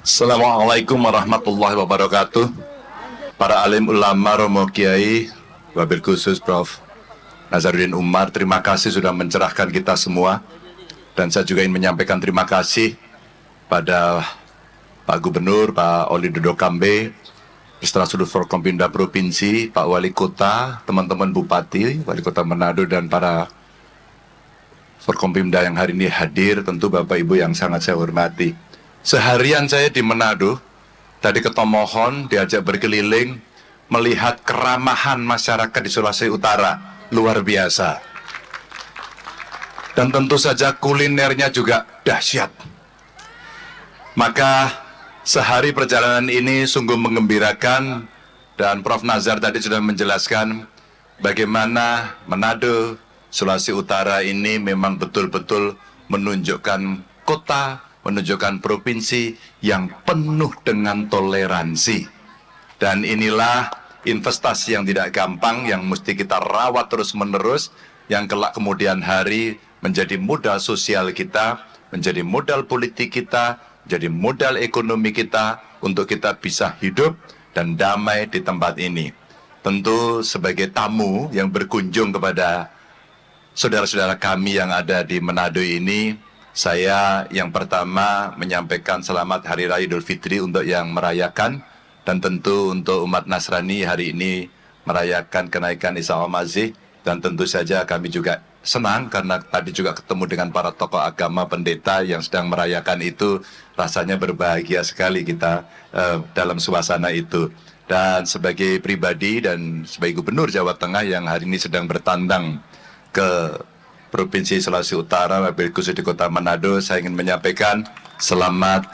Assalamualaikum warahmatullahi wabarakatuh. Para alim ulama, Romo Kiai, wabil khusus Prof. Nazaruddin Umar, terima kasih sudah mencerahkan kita semua. Dan saya juga ingin menyampaikan terima kasih pada Pak Gubernur, Pak Oli Dondo Kambe, beserta seluruh Forkompimda Provinsi, Pak Wali Kota, teman-teman Bupati, Wali Kota Manado, dan para Forkompimda yang hari ini hadir, tentu Bapak Ibu yang sangat saya hormati. Seharian saya di Manado, tadi ke Tomohon, diajak berkeliling, melihat keramahan masyarakat di Sulawesi Utara, luar biasa. Dan tentu saja kulinernya juga dahsyat. Maka sehari perjalanan ini sungguh mengembirakan, dan Prof. Nazar tadi sudah menjelaskan bagaimana Manado, Sulawesi Utara ini memang betul-betul menunjukkan kota, menunjukkan provinsi yang penuh dengan toleransi. Dan inilah investasi yang tidak gampang, yang mesti kita rawat terus-menerus, yang kelak kemudian hari menjadi modal sosial kita, menjadi modal politik kita, menjadi modal ekonomi kita, untuk kita bisa hidup dan damai di tempat ini. Tentu sebagai tamu yang berkunjung kepada saudara-saudara kami yang ada di Manado ini, saya yang pertama menyampaikan selamat Hari Raya Idul Fitri untuk yang merayakan, dan tentu untuk umat Nasrani hari ini merayakan kenaikan Isa al-Masih, dan tentu saja kami juga senang karena tadi juga ketemu dengan para tokoh agama, pendeta yang sedang merayakan itu, rasanya berbahagia sekali kita dalam suasana itu. Dan sebagai pribadi dan sebagai Gubernur Jawa Tengah yang hari ini sedang bertandang ke Provinsi Sulawesi Utara, wabil khusus di Kota Manado, saya ingin menyampaikan selamat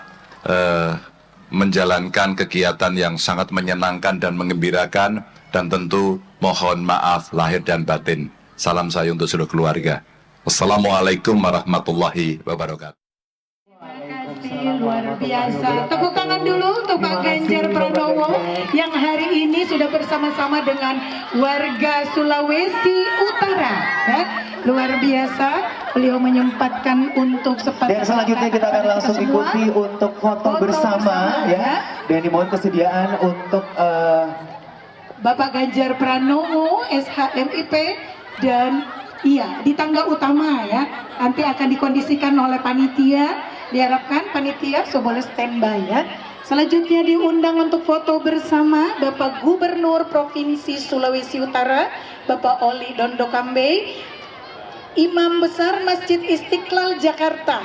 menjalankan kegiatan yang sangat menyenangkan dan mengembirakan, dan tentu mohon maaf lahir dan batin. Salam saya untuk seluruh keluarga. Wassalamualaikum warahmatullahi wabarakatuh. Luar biasa. Tepuk tangan dulu untuk Pak Ganjar Pranowo yang hari ini sudah bersama-sama dengan warga Sulawesi Utara. Ya. Luar biasa, beliau menyempatkan untuk seperti. Dan selanjutnya kita akan langsung ikuti untuk foto bersama ya. Dan dimohon kesediaan untuk Bapak Ganjar Pranowo, SHMIP, dan iya di tangga utama ya. Nanti akan dikondisikan oleh panitia. Diharapkan panitia boleh standby ya. Selanjutnya diundang untuk foto bersama Bapak Gubernur Provinsi Sulawesi Utara, Bapak Oli Dondo Kambe, Imam Besar Masjid Istiqlal Jakarta.